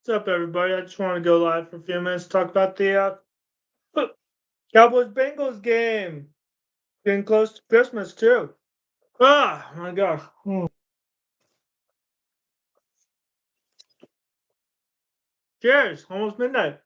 What's up, everybody? I just want to go live for a few minutes, talk about the Cowboys Bengals game. Getting close to Christmas, too. My gosh. Cheers. Almost midnight.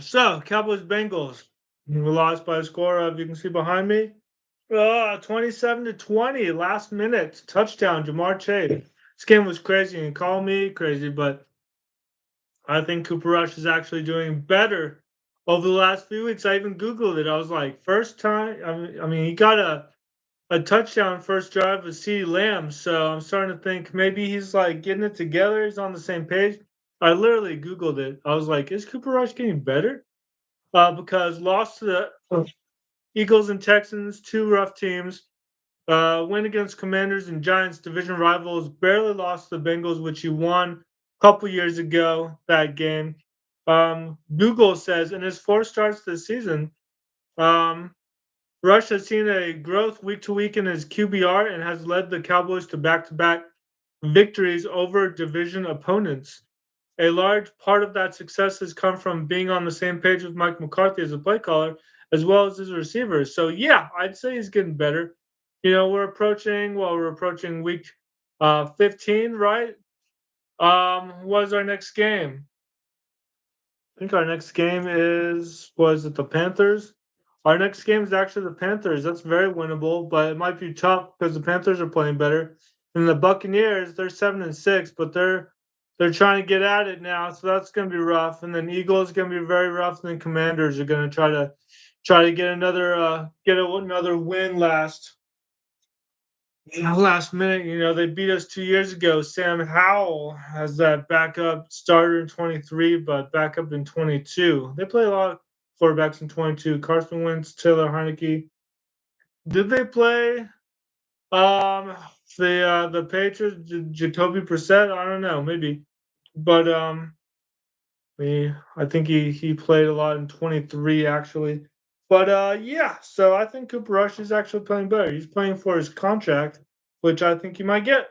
So, Cowboys Bengals. We lost by a score of, you can see behind me, 27-20, last minute touchdown, Jamar Chase. This game was crazy, and call me crazy, but I think Cooper Rush is actually doing better over the last few weeks. I even Googled it. I was like, first time. I mean, he got a touchdown first drive with CeeDee Lamb. So I'm starting to think maybe he's like getting it together. He's on the same page. I literally Googled it. I was like, is Cooper Rush getting better? Because lost to the Eagles and Texans, two rough teams. Win against Commanders and Giants, division rivals. Barely lost to the Bengals, which he won a couple years ago. That game. Google says in his four starts this season, um, Rush has seen a growth week to week in his QBR and has led the Cowboys to back to back victories over division opponents. A large part of that success has come from being on the same page with Mike McCarthy as a play caller, as well as his receivers. So yeah, I'd say he's getting better. We're approaching week 15, right? What is our next game? I think our next game was it the Panthers? Our next game is actually the Panthers. That's very winnable, but it might be tough because the Panthers are playing better. And the Buccaneers, they're 7-6, but they're trying to get at it now, so that's going to be rough. And then Eagles going to be very rough. And then Commanders are going to try to get another win last minute. They beat us 2 years ago. Sam Howell has that backup starter in 23, but backup in 22. They play a lot of quarterbacks in 22. Carson Wentz, Taylor Heineke. Did they play um the Patriots, Jacoby Brissett? I don't know, maybe. But I think he played a lot in 23 actually. But yeah, so I think Cooper Rush is actually playing better. He's playing for his contract, which I think he might get.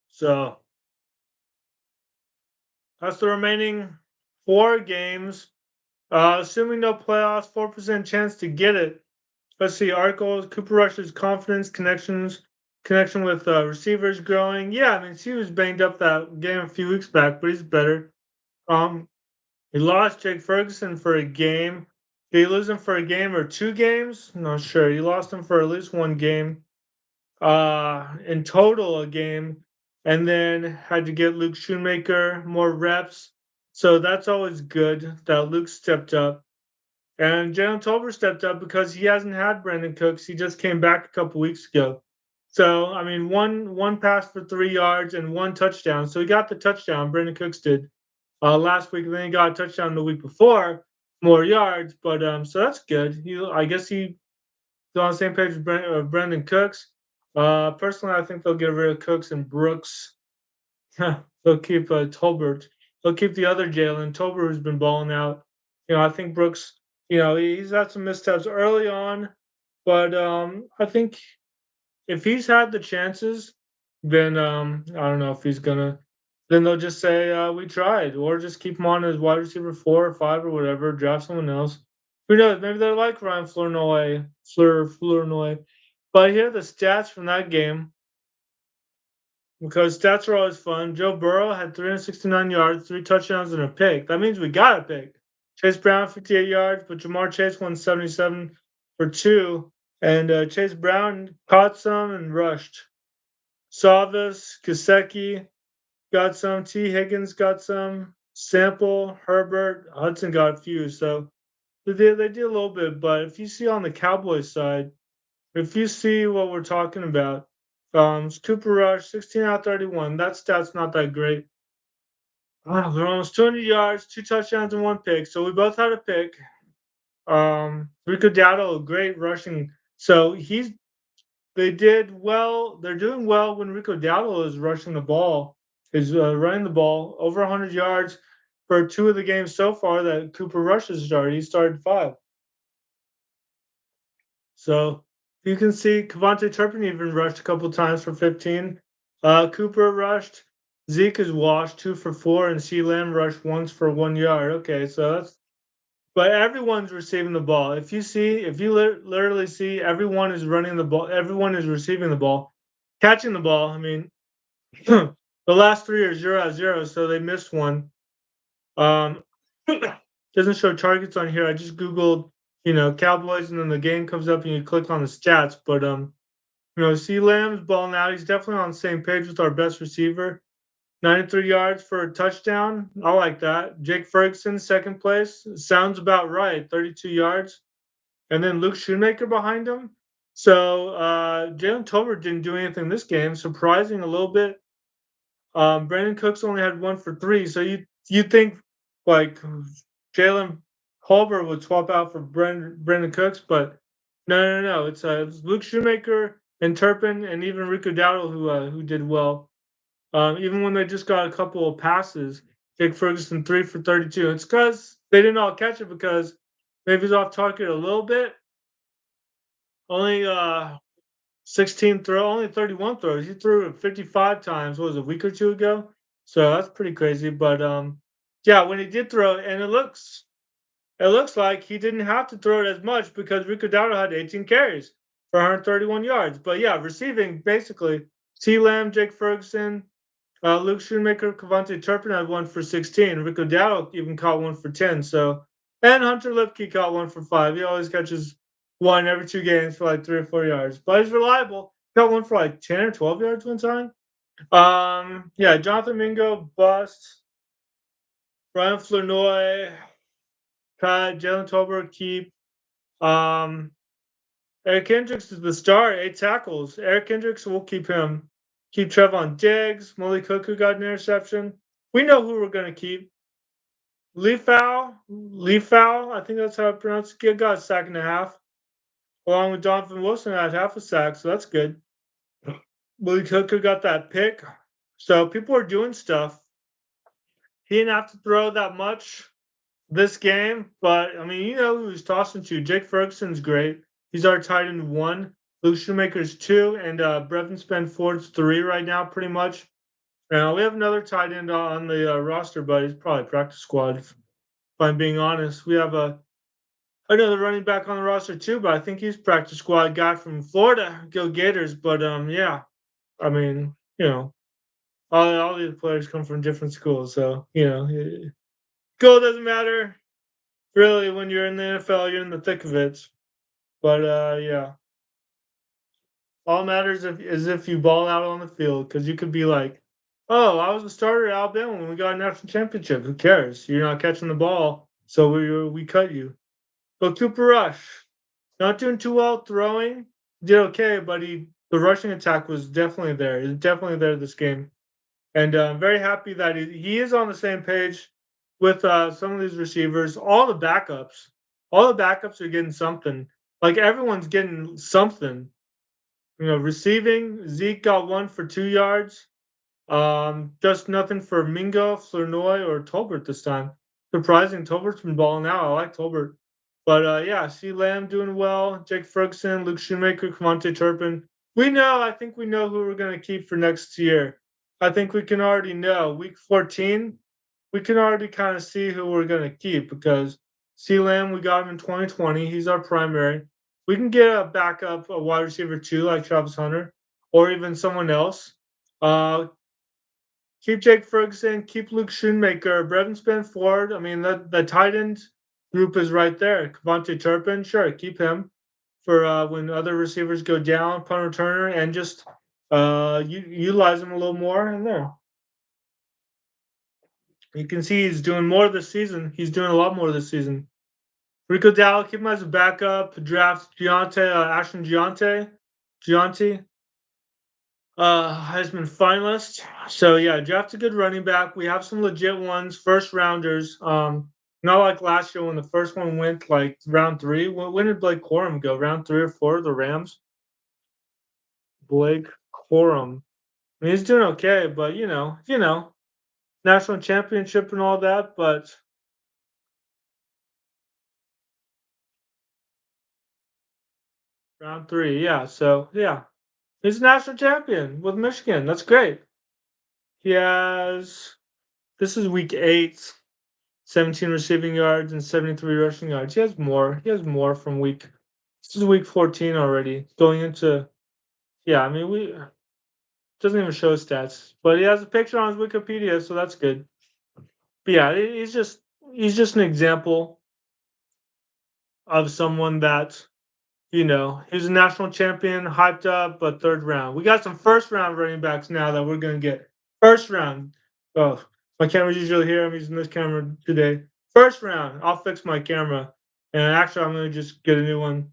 So that's the remaining four games. Assuming no playoffs, 4% chance to get it. Let's see, articles, Cooper Rush's confidence, connection with receivers growing. Yeah, I mean, he was banged up that game a few weeks back, but he's better. Um, he lost Jake Ferguson for a game. Did he lose him for a game or two games? Not sure. He lost him for at least one game. In total a game, and then had to get Luke Shoemaker more reps. So that's always good that Luke stepped up. And Jalen Tolbert stepped up because he hasn't had Brandon Cooks. He just came back a couple weeks ago. So I mean, one pass for 3 yards and one touchdown. So he got the touchdown. Brandon Cooks did last week, and then he got a touchdown the week before, more yards. But so that's good. I guess he's on the same page with Brandon Cooks. Personally, I think they'll get rid of Cooks and Brooks. They'll keep Tolbert. They'll keep the other Jalen Tolbert, who's been balling out. I think Brooks. He's had some missteps early on, but I think if he's had the chances, then I don't know if he's gonna. Then they'll just say we tried, or just keep him on as wide receiver 4 or 5 or whatever. Draft someone else. Who knows? Maybe they're like Ryan Flournoy. But here are the stats from that game because stats are always fun. Joe Burrow had 369 yards, 3 touchdowns, and a pick. That means we got a pick. Chase Brown, 58 yards, but Jamar Chase won 77 for two. And Chase Brown caught some and rushed. Salvis, Kaseki got some. T. Higgins got some. Sample, Herbert, Hudson got a few. So they did a little bit. But if you see on the Cowboys side, if you see what we're talking about, Cooper Rush, 16 out of 31. That stat's not that great. They're almost 200 yards, two touchdowns, and one pick. So we both had a pick. Rico Dowdle, great rushing. So they did well. They're doing well when Rico Dowdle is rushing the ball, is running the ball over 100 yards for two of the games so far that Cooper Rush has started. He started five. So You can see Devontae Turpin even rushed a couple times for 15. Cooper rushed. Zeke is washed 2 for 4, and C Lamb rushed once for 1 yard. Okay, so that's but everyone's receiving the ball. If you literally see everyone is running the ball, everyone is receiving the ball, catching the ball. I mean, the last three are 0 out of 0, so they missed one. Um, doesn't show targets on here. I just googled, Cowboys, and then the game comes up, and you click on the stats. But C Lamb's balling out. He's definitely on the same page with our best receiver. 93 yards for a touchdown. I like that. Jake Ferguson, second place. Sounds about right. 32 yards. And then Luke Shoemaker behind him. So Jalen Tolbert didn't do anything this game. Surprising a little bit. Brandon Cooks only had 1 for 3. So you think like Jalen Tolbert would swap out for Brandon Cooks, but no. It's Luke Shoemaker and Turpin and even Rico Dowdle who did well. Even when they just got a couple of passes, Jake Ferguson 3 for 32. It's because they didn't all catch it because maybe he's off target a little bit. Only 16 throw, only 31 throws. He threw it 55 times. What was it, a week or two ago? So that's pretty crazy. But yeah, when he did throw it, and it looks like he didn't have to throw it as much because Rico Dowdle had 18 carries for 131 yards. But yeah, receiving basically C Lamb, Jake Ferguson, Luke Schoonmaker, Cavante Turpin had 1 for 16. Rico Dowdle even caught 1 for 10. So, and Hunter Lipke caught 1 for 5. He always catches one every 2 games for like 3 or 4 yards, but he's reliable. Caught one for like 10 or 12 yards one time. Yeah, Jonathan Mingo bust. Brian Flournoy cut. Jalen Tolbert keep. Um, Eric Kendricks is the star, 8 tackles. Eric Kendricks will keep him. Keep Trevon Diggs. Molly Cook, who got an interception. We know who we're going to keep. Leafau, I think that's how I pronounce it. Got a sack and a half, along with Donovan Wilson had half a sack, so that's good. Molly Cook who got that pick. So people are doing stuff. He didn't have to throw that much this game, but I mean, who he's tossing to. Jake Ferguson's great. He's our tight end 1. Luke Shoemaker's 2, and Brevin Spenford's 3 right now, pretty much. Now we have another tight end on the roster, but he's probably practice squad. If I'm being honest, we have another running back on the roster too, but I think he's practice squad guy from Florida. Go Gators! But yeah, I mean, all these players come from different schools, so school doesn't matter really when you're in the NFL. You're in the thick of it. But yeah, all matters is if you ball out on the field, because you could be like, "Oh, I was the starter at Alabama when we got a national championship. Who cares? You're not catching the ball, so we cut you." But Cooper Rush, not doing too well throwing. Did okay, but the rushing attack was definitely there. He's definitely there this game. And I'm very happy that he is on the same page with some of these receivers. All the backups are getting something. Like everyone's getting something. Receiving, Zeke got 1 for 2 yards. Just nothing for Mingo, Flournoy, or Tolbert this time. Surprising, Tolbert's been balling out. I like Tolbert. But yeah, C Lamb doing well. Jake Ferguson, Luke Shoemaker, Cavante Turpin. I think we know who we're going to keep for next year. I think we can already know. Week 14, we can already kind of see who we're going to keep because C Lamb, we got him in 2020. He's our primary. We can get a backup, a wide receiver too, like Travis Hunter, or even someone else. Uh, Keep Jake Ferguson, keep Luke Schoonmaker, Brevin Spenford. I mean, the tight end group is right there. Cavante Turpin, sure, keep him for when other receivers go down, punt returner, and just utilize him a little more in there. You can see he's doing more this season. He's doing a lot more this season. Rico Dowdle, keep him as a backup. Draft Ashton Giante, Heisman finalist. So yeah, draft a good running back. We have some legit ones, first rounders. Not like last year when the first one went like round 3. When did Blake Corum go? Round 3 or 4? The Rams. Blake Corum. I mean, he's doing okay, but national championship and all that. But Round three, yeah. So yeah, he's a national champion with Michigan. That's great. He has this is week eight, 17 receiving yards and 73 rushing yards. He has more. He has more from week. This is week 14 already. Going into yeah. I mean we doesn't even show stats, but he has a picture on his Wikipedia, so that's good. But yeah, he's just an example of someone that he's a national champion, hyped up, but third round. We got some first round running backs now that we're gonna get. First round. Oh, my camera's usually here. I'm using this camera today. First round. I'll fix my camera. And actually, I'm gonna just get a new one.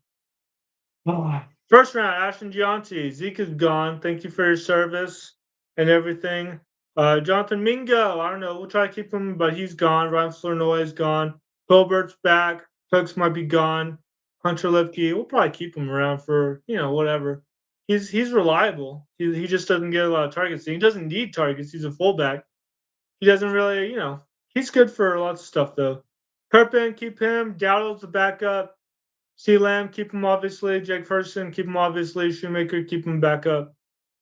First round, Ashton Gianti. Zeke is gone. Thank you for your service and everything. Jonathan Mingo. I don't know. We'll try to keep him, but he's gone. Ryan Flournoy is gone. Colbert's back. Cooks might be gone. Hunter Lipke. We'll probably keep him around for whatever. He's reliable. He just doesn't get a lot of targets. He doesn't need targets. He's a fullback. He doesn't really. He's good for lots of stuff though. Turpin, keep him. Dowdle's the backup. C Lamb, keep him obviously. Jake Ferguson, keep him obviously. Shoemaker, keep him back up.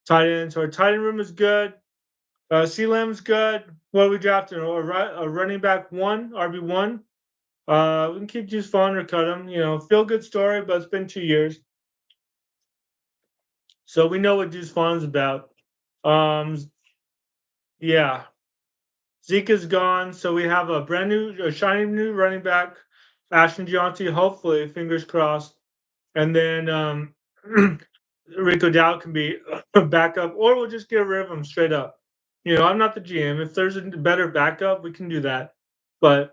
Tight ends. Our tight end room is good. C Lamb's good. What are we drafting? A running back one, RB1. We can keep Juice Vaughn or cut him. Feel good story, but it's been 2 years. So we know what Juice Vaughn's about. Um, yeah. Zeke is gone. So we have a brand new, a shiny new running back, Ashton Gianti, hopefully, fingers crossed. And then Rico Dowd can be a backup, or we'll just get rid of him straight up. I'm not the GM. If there's a better backup, we can do that. But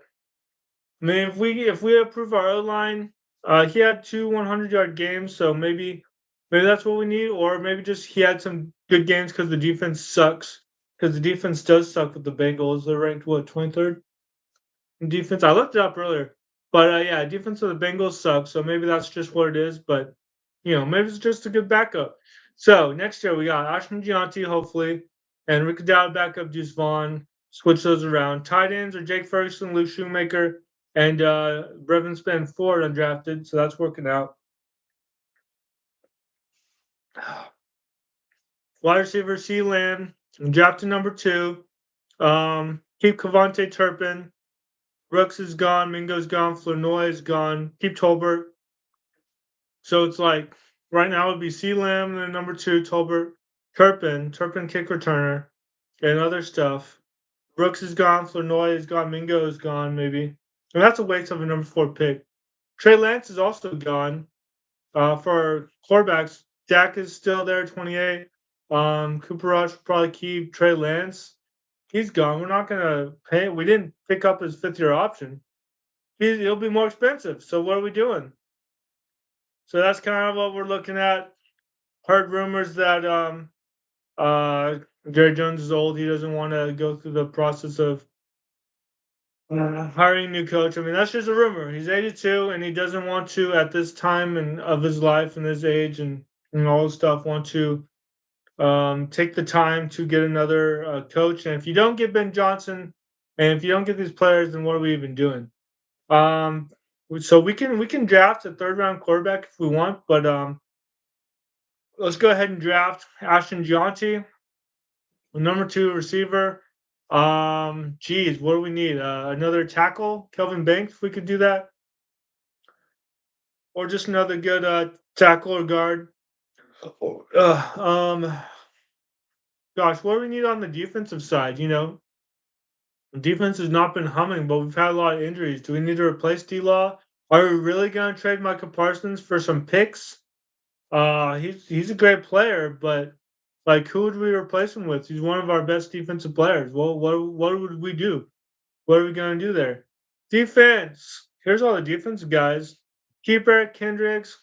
I mean, if we approve our O line, he had two 100-yard games, so maybe that's what we need, or maybe just he had some good games because the defense sucks. Because the defense does suck with the Bengals. They're ranked what 23rd defense. I looked it up earlier, but yeah, defense of the Bengals sucks. So maybe that's just what it is. But maybe it's just a good backup. So next year we got Ashton Gianti, hopefully, and Rick Dowd backup Deuce Vaughn. Switch those around. Tight ends are Jake Ferguson, Luke Shoemaker, and Brevin Span Ford undrafted. So that's working out. Wide receiver C Lamb, drafted number 2. Keep Cavante Turpin. Brooks is gone. Mingo's gone. Flournoy is gone. Keep Tolbert. So it's like right now it would be C Lamb and then number 2, Tolbert, Turpin kick returner, and other stuff. Brooks is gone. Flournoy is gone. Mingo is gone, maybe. And that's a waste of a number 4 pick. Trey Lance is also gone. For quarterbacks, Dak is still there, 28. Cooper Rush will probably keep Trey Lance. He's gone. We're not gonna pay. We didn't pick up his 5th-year option. He'll be more expensive. So what are we doing? So that's kind of what we're looking at. Heard rumors that Jerry Jones is old. He doesn't want to go through the process of hiring a new coach. I mean, that's just a rumor. He's 82 and he doesn't want to at this time and of his life and his age and all this stuff want to take the time to get another coach. And if you don't get Ben Johnson, and if you don't get these players, then what are we even doing? Um, so we can draft a 3rd-round quarterback if we want, but let's go ahead and draft Ashton Gianti, number 2 receiver. Geez, what do we need? Another tackle, Kelvin Banks, if we could do that, or just another good tackle or guard. Um, gosh, what do we need on the defensive side? Defense has not been humming, but we've had a lot of injuries. Do we need to replace D-Law? Are we really going to trade Micah Parsons for some picks? He's a great player, but like, who would we replace him with? He's one of our best defensive players. Well, what would we do? What are we gonna do there? Defense. Here's all the defensive guys. Keep Eric Kendricks.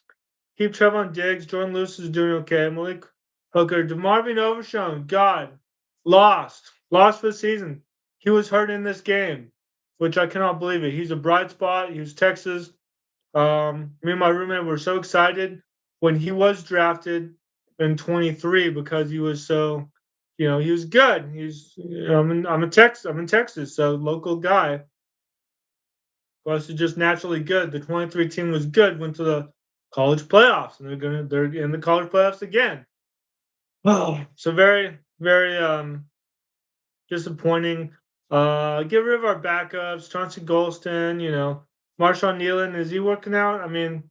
Keep Trevon Diggs. Jordan Lewis is doing okay. Malik Hooker. DeMarvin Overshown. God. Lost. Lost for the season. He was hurt in this game, which I cannot believe it. He's a bright spot. He was Texas. Me and my roommate were so excited when he was drafted in 23 because he was so, he was good. I'm in Texas, so local guy. Plus, he's just naturally good. The 23 team was good. Went to the college playoffs, and they're in the college playoffs again. Oh, so very, very disappointing. Get rid of our backups, Chauncey Golston, Marshawn Nealon, is he working out? I mean,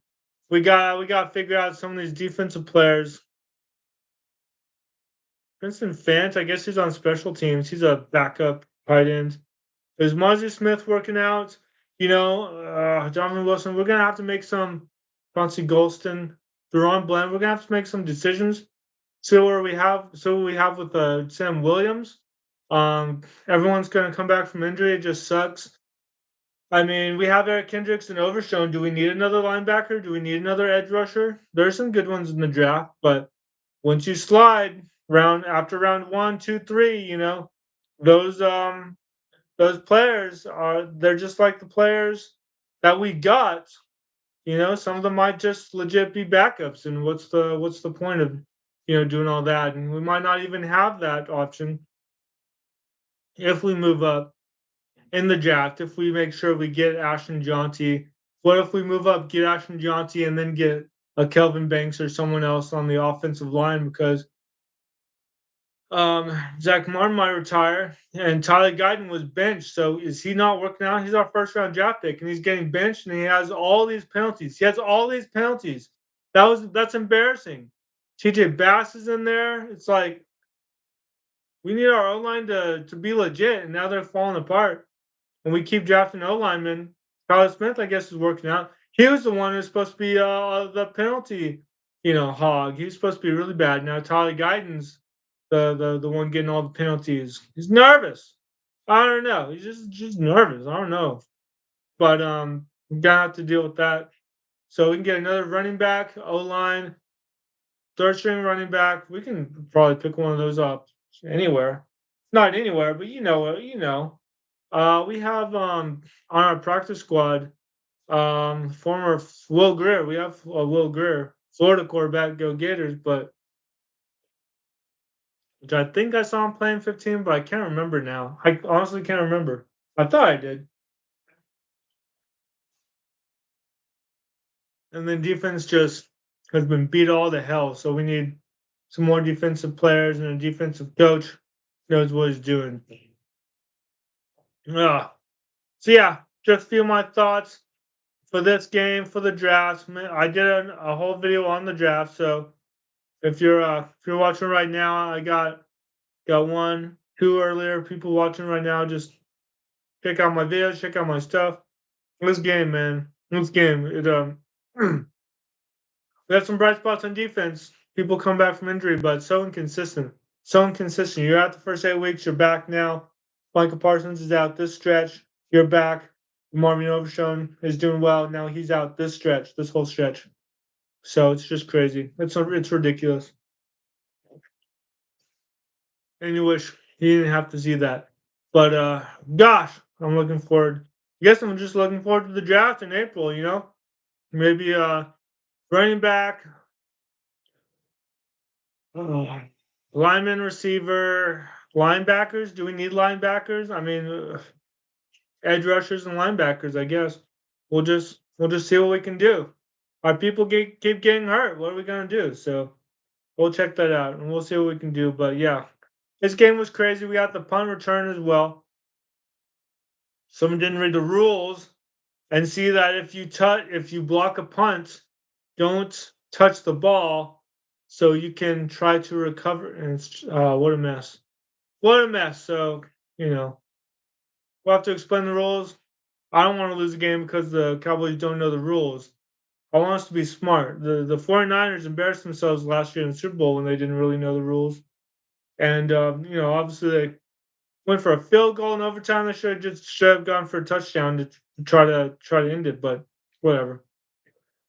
we got to figure out some of these defensive players. Princeton Fant, I guess he's on special teams. He's a backup tight end. Is Mozzie Smith working out? Donovan Wilson. We're gonna have to make some. Chauncey Golston, Deron Bland. We're gonna have to make some decisions. So what we have with Sam Williams. Everyone's gonna come back from injury. It just sucks. I mean, we have Eric Kendricks and Overshown. Do we need another linebacker? Do we need another edge rusher? There's some good ones in the draft, but once you slide round after round one, two, three, those those players they're just like the players that we got. Some of them might just legit be backups, and what's the point of doing all that? And we might not even have that option if we move up in the draft. If we make sure we get Ashton Jaunty, what if we move up, get Ashton Jaunty, and then get a Kelvin Banks or someone else on the offensive line because Zach Martin might retire, and Tyler Guyton was benched. So is he not working out? He's our first round draft pick, and he's getting benched, and he has all these penalties. He has all these penalties. That's embarrassing. TJ Bass is in there. It's like we need our O line to be legit, and now they're falling apart. And we keep drafting O linemen. Tyler Smith, I guess, is working out. He was the one who's supposed to be the penalty, hog. He was supposed to be really bad. Now Tyler Guyton's the one getting all the penalties. He's nervous. I don't know. He's just nervous. I don't know. But we gotta have to deal with that. So we can get another running back, O line, third string running back. We can probably pick one of those up anywhere. Not anywhere, but we have on our practice squad former Will Greer. We have Will Greer, Florida quarterback, go Gators, but which I think I saw him playing 15, but I can't remember now. I honestly can't remember. I thought I did. And then defense just has been beat all to hell. So we need some more defensive players and a defensive coach knows what he's doing. Ugh. So yeah, just a few of my thoughts for this game for the draft. I did a whole video on the draft. So if you're watching right now, I got one, two earlier people watching right now. Just check out my videos, check out my stuff. This game, man. This game. We have some bright spots on defense. People come back from injury, but so inconsistent. So inconsistent. You're out the first 8 weeks. You're back now. Michael Parsons is out this stretch. You're back. Marvin Overshown is doing well. Now he's out this stretch, this whole stretch. So it's just crazy. It's ridiculous. And you wish he didn't have to see that. But gosh, I'm looking forward. I guess I'm just looking forward to the draft in April, Maybe running back, oh, lineman, receiver, linebackers. Do we need linebackers? I mean, edge rushers and linebackers. I guess we'll just see what we can do. Our people keep getting hurt. What are we gonna do? So we'll check that out and we'll see what we can do. But yeah, this game was crazy. We got the punt return as well. Someone didn't read the rules and see that if you block a punt, don't touch the ball so you can try to recover. And it's what a mess. What a mess. So, we'll have to explain the rules. I don't want to lose a game because the Cowboys don't know the rules. I want us to be smart. The 49ers embarrassed themselves last year in the Super Bowl when they didn't really know the rules. And obviously they went for a field goal in overtime. They should have gone for a touchdown to try to end it, but whatever.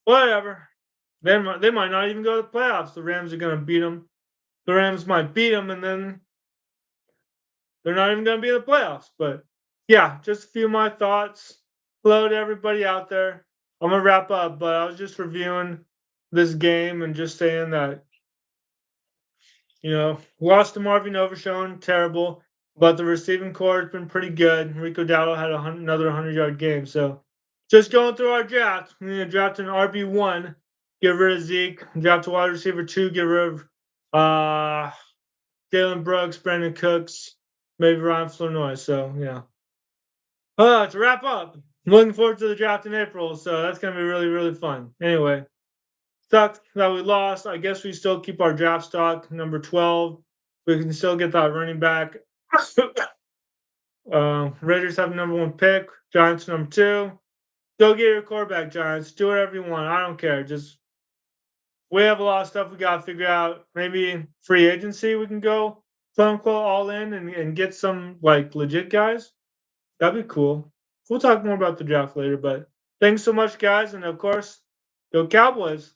Whatever. They might not even go to the playoffs. The Rams are going to beat them. The Rams might beat them, and then they're not even going to be in the playoffs. But yeah, just a few of my thoughts. Hello to everybody out there. I'm going to wrap up, but I was just reviewing this game and just saying that, lost to Marvin Overshown, terrible. But the receiving core has been pretty good. Rico Dowdle had another 100-yard game. So just going through our draft, we need to draft an RB1. get rid of Zeke, draft a wide receiver two, get rid of uh Jalen Brooks, Brandon Cooks, maybe Ryan Flournoy. So yeah. To wrap up, I'm looking forward to the draft in April, so that's gonna be really, really fun. Anyway, sucks that we lost. I guess we still keep our draft stock, number 12. We can still get that running back. Raiders have the number one pick, Giants number two. Go get your quarterback, Giants. Do whatever you want. I don't care. Just we have a lot of stuff we gotta figure out. Maybe free agency we can go quote unquote all in and get some like legit guys. That'd be cool. We'll talk more about the draft later, but thanks so much, guys, and of course, go Cowboys.